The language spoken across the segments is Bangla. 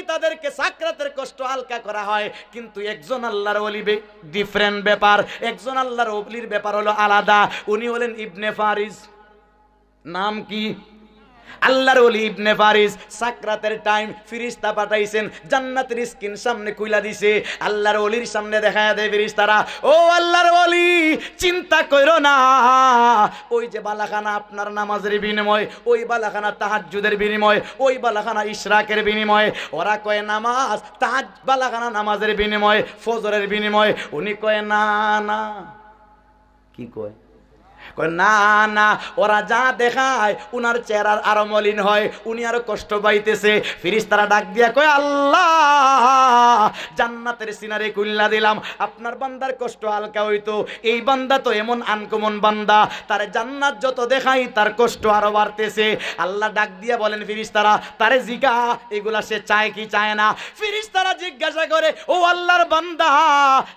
নবী তাদেরকে সাকরাতের কষ্ট হালকা করা হয়, কিন্তু একজন আল্লাহর ওলি ডিফারেন্ট ব্যাপার। একজন আল্লাহর ওলির ব্যাপার হলো আলাদা। উনি হলেন ইবনে ফারিস। নাম কি? আল্লাহর ওলি ইবনে ফারিস। সাকরাতের টাইম ফেরেশতা পাঠাইছেন, জান্নাতের স্কিন সামনে খুইলা দিছে, আল্লাহর ওলির সামনে দেখায়া দেয় ফেরেশতারা, ও আল্লাহর ওলি চিন্তা কইরো না, ওই যে বালাখানা আপনার নামাজের বিনিময়, ওই বালাখানা তাহাজ্জুদের বিনিময়, ওই বালাখানা ইশরাকের বিনিময়। ওরা কয় নামাজ বালাখানা নামাজের বিনিময়, ফজরের বিনিময়। উনি কয় না না। কি কয়? না না, ওরা যা দেখায় উনার চেহারার আরো মলিন হয়, উনি আরো কষ্ট পাইতেছে। ফেরেশতারা ডাক দিয়া কয়, আল্লাহ জান্নাতের সিনারি খুললা দিলাম, আপনার বান্দার কষ্ট হালকা হইতো। এই বান্দা তো এমন আনকমন বান্দা, তারে জান্নাত যত দেখাই তার কষ্ট আরো বাড়তেছে। আল্লাহ ডাক দিয়া বলেন, ফেরেশতারা তারে জিজ্ঞা এগুলা সে চায় কি চায় না। ফেরেশতারা জিজ্ঞাসা করে, ও আল্লাহর বান্দা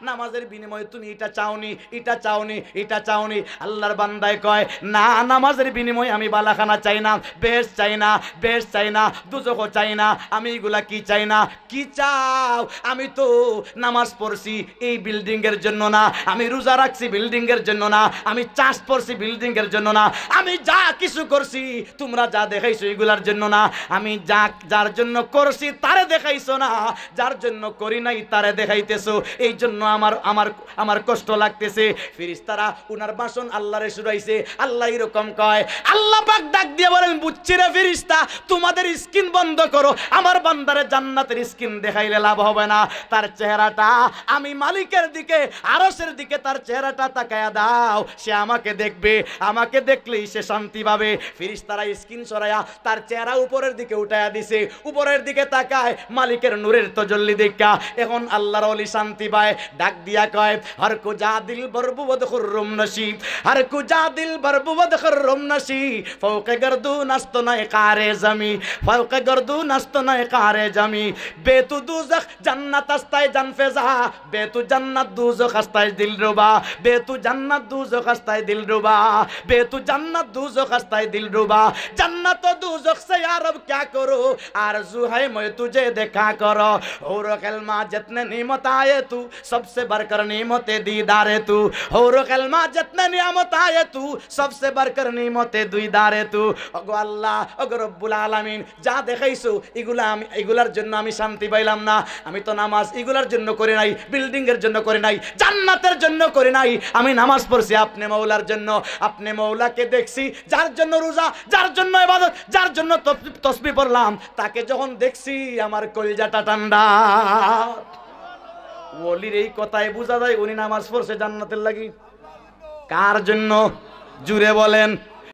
নামাজের বিনিময়ে তুমি এটা চাওনি, এটা চাওনি, এটা চাওনি? আল্লাহর বান্দায় কয়, না নামাজের বিনিময়ে আমি বালাখানা চাই না, বেশ চাই না, বেশ চাই না, দুজখ চাই না, আমি এগুলা কি চাই না। কি চাও? আমি তো নামাজ পড়ছি এই বিল্ডিং এর জন্য না, আমি রোজা রাখছি বিল্ডিং এর জন্য না, আমি চাষ পড়ছি বিল্ডিং এর জন্য না, আমি যা কিছু করছি তোমরা যা দেখাইছো এগুলার জন্য না, আমি যা যার জন্য করছি তারে দেখাইছো না, যার জন্য করি নাই তারে দেখাইতেছো, এই জন্য আমার আমার আমার কষ্ট লাগতেছে। ফেরেশতারা উনার বাসন আল্লাহরে শুনাইছে। আল্লাহ এরকম কয়, আল্লাহ পাক ডাক দিয়ে বলেন, বুঝছি রে ফেরেশতা, তোমাদের স্কিন বন্ধ করো, আমার বান্দারে জান্নাতের স্কিন দেখাইলে লাভ হবে না, তার চেহারাটা আমি মালিকের দিকে আরশের দিকে তার চেহারাটা তাকায়া দাও, সে আমাকে দেখবে, আমাকে দেখলেই সে শান্তি পাবে। ফেরেশতারা স্কিন সরাইয়া তার চেহারা উপরের দিকে উঠায়া দিছে, উপরের দিকে তাকায় মালিকের নূরের তজল্লি দেখা এখন আল্লাহর ওলি শান্তি পায়। ডাক দিয়া কয়, হর কো যা দিল বরবুদ খুররুম নসিব, हर कुजा दिल बरबुवद खर्रम नशी फौके गर्दून अस्तनाए कारे जमी, फौके गर्दून अस्तनाए कारे जमी, बेतु दूज़ख जन्नत अस्ताए जनफेजा, बेतु जन्नत दूज़ख अस्ताए दिलरुबा, बेतु जन्नत दूज़ख अस्ताए दिलरुबा, बेतु जन्नत दूज़ख अस्ताए दिलरुबा। जन्नत और दूज़ख से यार अब क्या करो, आरज़ू है मैं तुझे देखा करो, और कलमा जितने नेमत आए तू सबसे बढ़कर नेमते दीदारे तू, और कलमा जितने नियामत आए तू सबसे बढ़कर नियामते दुईदारे तू। ওগো আল্লাহ, ওগো রব্বুল আলামিন, যা দেখাইছো এগুলা আমি এগুলার জন্য আমি শান্তি পাইলাম না। আমি তো নামাজ এগুলার জন্য করে নাই, বিল্ডিং এর জন্য করে নাই, জান্নাতের জন্য করে নাই। আমি নামাজ পড়ছি আপনি মাওলার জন্য। আপনি মাওলাকে দেখছি, যার জন্য রোজা, যার জন্য ইবাদত, যার জন্য তাসবিহ পড়লাম, তাকে যখন দেখছি আমার কলিজাটা ঠান্ডা। ওলির এই কথায় বোঝা যায় উনি নামাজ পড়ছে জান্নাতের লাগি। কার জন্য? জুড়ে বলেন।